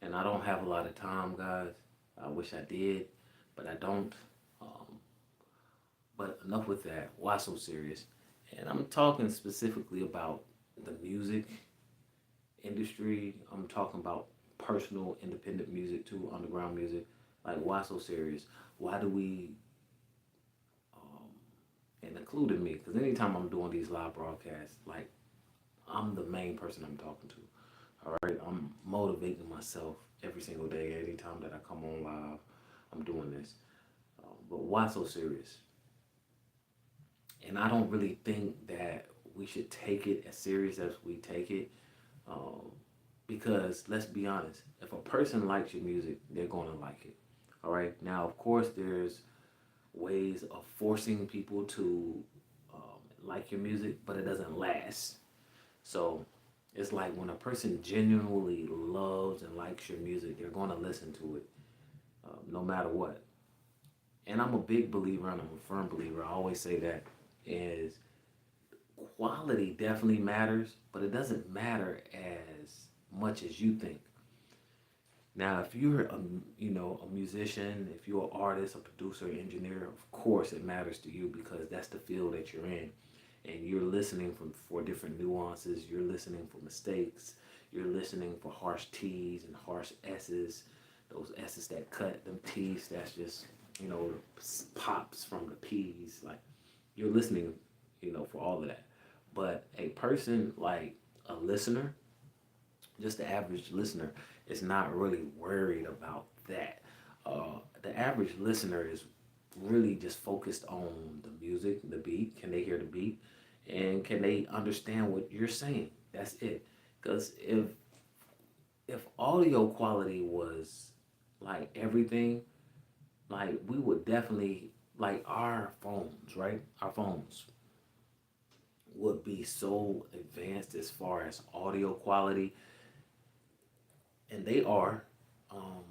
and I don't have a lot of time, guys. I wish I did, but I don't. Um, but enough with that. Why so serious? And I'm talking specifically about the music industry. I'm talking about personal, independent music too, underground music. Like, why so serious? Why do we, um, and including me, because anytime I'm doing these live broadcasts, like, I'm the main person I'm talking to. All right, I'm motivating myself every single day. Anytime that I come on live, I'm doing this. But why so serious? And I don't really think that we should take it as serious as we take it. Um, because let's be honest, if a person likes your music, they're going to like it. All right. Now, of course, there's ways of forcing people to like your music, but it doesn't last. So it's like when a person genuinely loves and likes your music, they're going to listen to it no matter what. And I'm a big believer and I'm a firm believer. I always say that is quality definitely matters, but it doesn't matter as much as you think. Now, if you're a musician, if you're an artist, a producer, engineer, of course it matters to you because that's the field that you're in, and you're listening for different nuances. You're listening for mistakes. You're listening for harsh T's and harsh S's. Those S's that cut, them T's that's just pops from the P's. Like you're listening, for all of that. But a person like a listener, just the average listener, is not really worried about that. The average listener is really just focused on the music, the beat. Can they hear the beat? And can they understand what you're saying? That's it. Because if audio quality was like everything, like we would definitely like our phones, right? Our phones would be so advanced as far as audio quality, and they are. Um,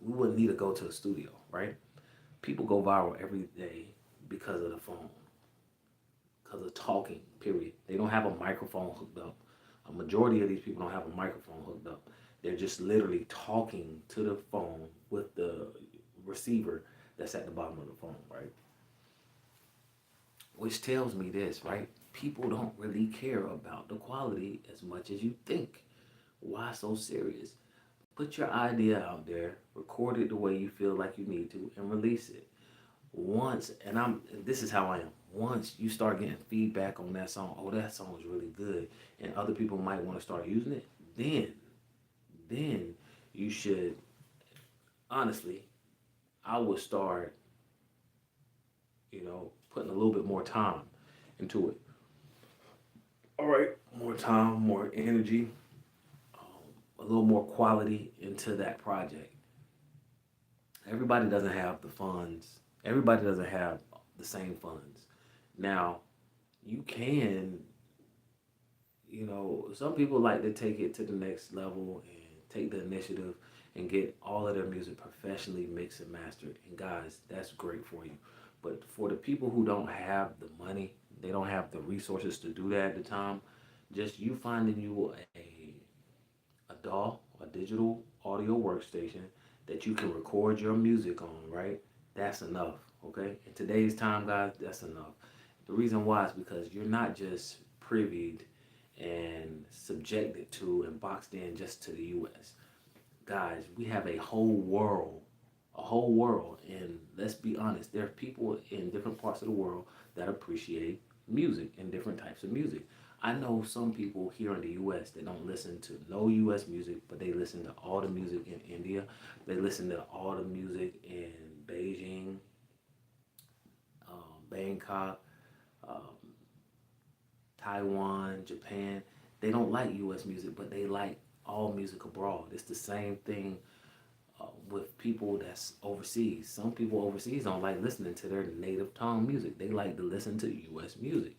we wouldn't need to go to a studio, right? People go viral every day because of the phone, because of talking. Period. They don't have a microphone hooked up. A majority of these people don't have a microphone hooked up. They're just literally talking to the phone with the receiver that's at the bottom of the phone, right? Which tells me this, right? People don't really care about the quality as much as you think. Why so serious? Put your idea out there, record it the way you feel like you need to, and release it. Once, and this is how I am. Once you start getting feedback on that song, oh, that song is really good, and other people might want to start using it, then you should, honestly, I would start, putting a little bit more time into it. All right, more time, more energy, a little more quality into that project. Everybody doesn't have the funds. Everybody doesn't have the same funds. Now, you can, some people like to take it to the next level and take the initiative and get all of their music professionally mixed and mastered. And guys, that's great for you. But for the people who don't have the money, they don't have the resources to do that at the time, just you finding you a DAW, a digital audio workstation that you can record your music on, right? That's enough, okay? In today's time, guys, that's enough. The reason why is because you're not just privied and subjected to and boxed in just to the US. Guys, we have a whole world, and let's be honest, there are people in different parts of the world that appreciate music and different types of music. I know some people here in the US that don't listen to no US music, but they listen to all the music in India. They listen to all the music in Beijing, Bangkok, um, Taiwan, Japan. They don't like US music, but they like all music abroad. It's the same thing with people that's overseas. Some people overseas don't like listening to their native tongue music. They like to listen to US music.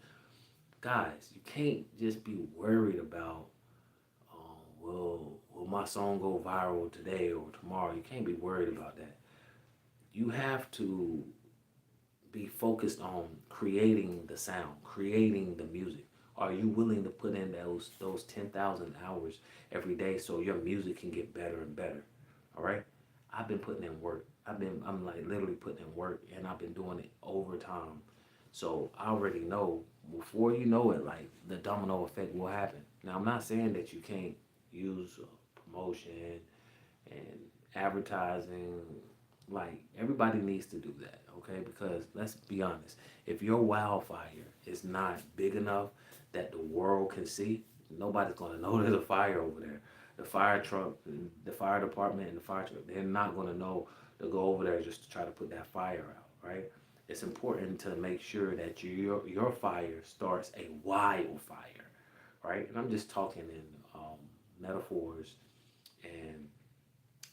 Guys, you can't just be worried about, will my song go viral today or tomorrow? You can't be worried about that. You have to be focused on creating the sound, creating the music. Are you willing to put in those 10,000 hours every day so your music can get better and better? All right. I've been putting in work. I'm like literally putting in work, and I've been doing it overtime. So I already know before you know it, like the domino effect will happen. Now I'm not saying that you can't use promotion and advertising. Like everybody needs to do that, okay? Because let's be honest, if your wildfire is not big enough that the world can see, nobody's gonna know there's a fire over there. The fire truck, the fire department, and the fire truck, they're not gonna know to go over there just to try to put that fire out, right? It's important to make sure that your fire starts a wildfire, right? And I'm just talking in metaphors and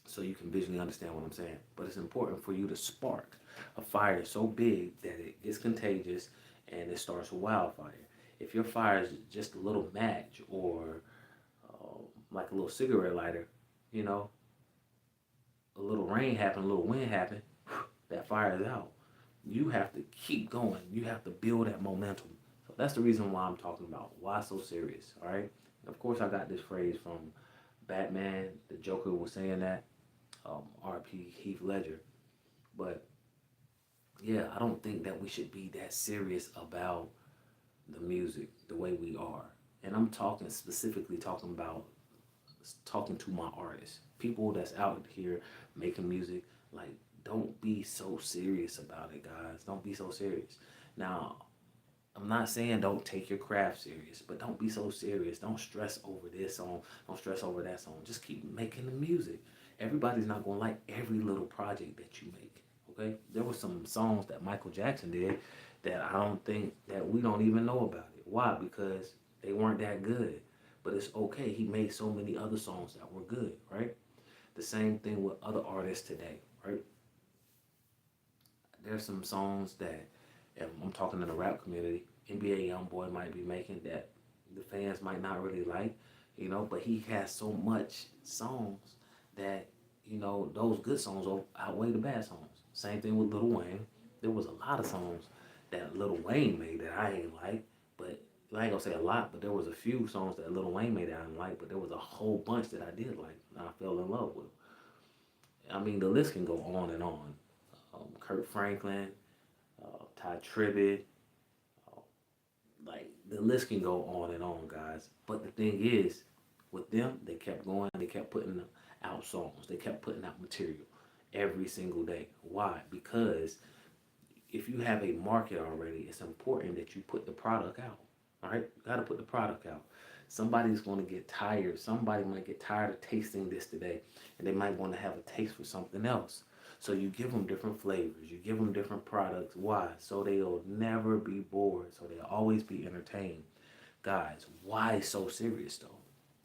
so you can visually understand what I'm saying. But it's important for you to spark a fire so big that it gets contagious and it starts a wildfire. If your fire is just a little match or like a little cigarette lighter, you know, a little rain happen, a little wind happen, that fire is out. You have to keep going. You have to build that momentum. So that's the reason why I'm talking about why so serious. All right. And of course, I got this phrase from Batman. The Joker was saying that. RP Heath Ledger. But yeah, I don't think that we should be that serious about the music the way we are. And I'm talking specifically talking about talking to my artists, people that's out here making music. Like, don't be so serious about it, guys. Don't be so serious. Now, I'm not saying don't take your craft serious, but don't be so serious. Don't stress over this song. Don't stress over that song. Just keep making the music. Everybody's not gonna like every little project that you make. Okay? There were some songs that Michael Jackson did that I don't think that we don't even know about it. Why? Because they weren't that good. But it's okay. He made so many other songs that were good, right? The same thing with other artists today, right? There's some songs that, and I'm talking in the rap community, NBA YoungBoy might be making that the fans might not really like, you know, but he has so much songs that, you know, those good songs outweigh the bad songs. Same thing with Lil Wayne. There was a lot of songs that Lil Wayne made that I ain't like, but I ain't gonna say a lot, but there was a few songs that Lil Wayne made that I didn't like, but there was a whole bunch that I did like and I fell in love with. I mean, the list can go on and on. Kurt Franklin, Ty Tribbett, uh, like the list can go on and on, guys. But the thing is, with them, they kept going. They kept putting out songs. They kept putting out material every single day. Why? Because if you have a market already, it's important that you put the product out. All right, you got to put the product out. Somebody's going to get tired. Somebody might get tired of tasting this today, and they might want to have a taste for something else. So you give them different flavors. You give them different products. Why? So they'll never be bored. So they'll always be entertained. Guys, why so serious though?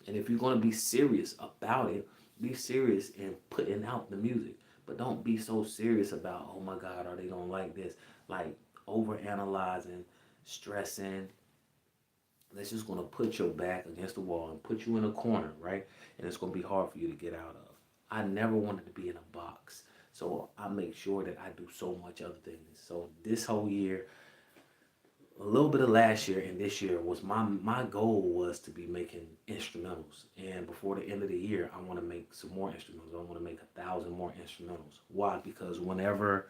And if you're going to be serious about it, be serious in putting out the music. But don't be so serious about, oh my God, are they going to like this? Like over analyzing, stressing. That's just going to put your back against the wall and put you in a corner, right? And it's going to be hard for you to get out of. I never wanted to be in a box. So I make sure that I do so much other things. So this whole year, a little bit of last year and this year was my goal was to be making instrumentals, and before the end of the year I want to make some more instrumentals. I want to make 1,000 more instrumentals. Why? Because whenever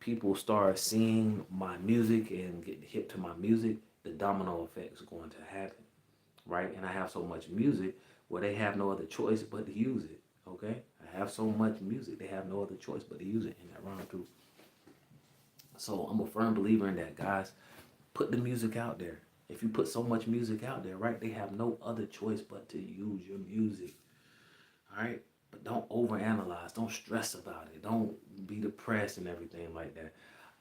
people start seeing my music and get hip to my music, the domino effect is going to happen, right? And I have so much music where they have no other choice but to use it. Okay, I have so much music they have no other choice but to use it, and that rhyme too. So I'm a firm believer in that, guys. Put the music out there. If you put so much music out there, right, they have no other choice but to use your music. All right? But don't overanalyze. Don't stress about it. Don't be depressed and everything like that.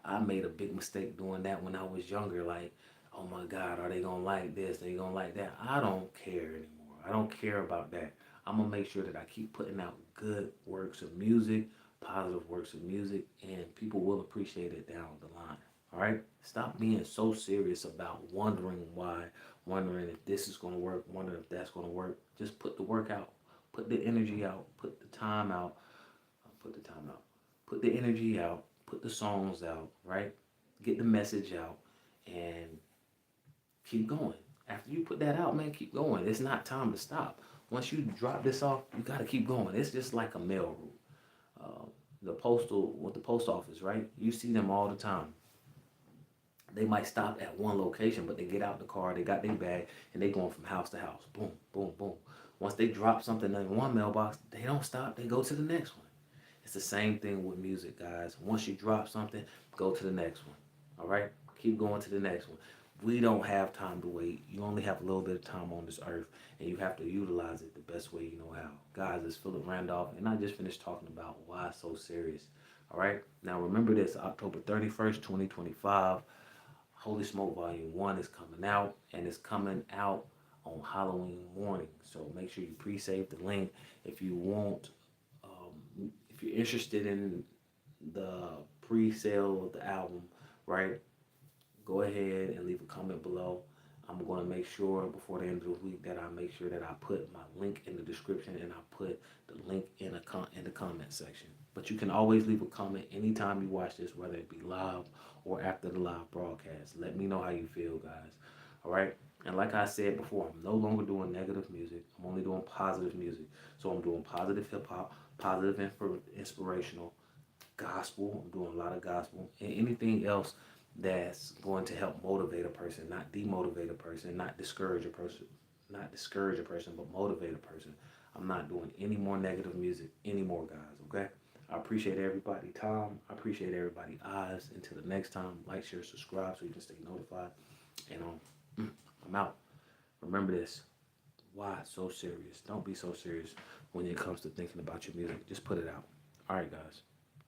I made a big mistake doing that when I was younger. Like, oh my God, are they going to like this? They going to like that? I don't care anymore. I don't care about that. I'm going to make sure that I keep putting out good works of music, positive works of music, and people will appreciate it down the line. All right? Stop being so serious about wondering why, wondering if this is going to work, wondering if that's going to work. Just put the work out. Put the energy out. Put the time out. Put the time out. Put the energy out. Put the songs out, right? Get the message out and keep going. After you put that out, man, keep going. It's not time to stop. Once you drop this off, you got to keep going. It's just like a mail route. With the post office, right? You see them all the time. They might stop at one location, but they get out the car, they got their bag, and they going from house to house. Boom, boom, boom. Once they drop something in one mailbox, they don't stop. They go to the next one. It's the same thing with music, guys. Once you drop something, go to the next one. All right? Keep going to the next one. We don't have time to wait. You only have a little bit of time on this earth, and you have to utilize it the best way you know how. Guys, it's Philip Randolph, and I just finished talking about why so serious. All right? Now, remember this October 31st, 2025. Holy Smoke Volume 1 is coming out, and it's coming out on Halloween morning. So make sure you pre-save the link if you want. If you're interested in the pre-sale of the album, right? Go ahead and leave a comment below. I'm going to make sure before the end of the week that I make sure that I put my link in the description and I put the link in the comment section. But you can always leave a comment anytime you watch this, whether it be live or after the live broadcast. Let me know how you feel, guys. All right. And like I said before, I'm no longer doing negative music. I'm only doing positive music. So I'm doing positive hip hop, positive inspirational, gospel. I'm doing a lot of gospel and anything else that's going to help motivate a person, not demotivate a person, not discourage a person, but motivate a person. I'm not doing any more negative music anymore, guys. Okay. I appreciate everybody' time. I appreciate everybody' eyes. Until the next time, like, share, subscribe so you can stay notified. And I'm out. Remember this. Why so serious? Don't be so serious when it comes to thinking about your music. Just put it out. All right, guys.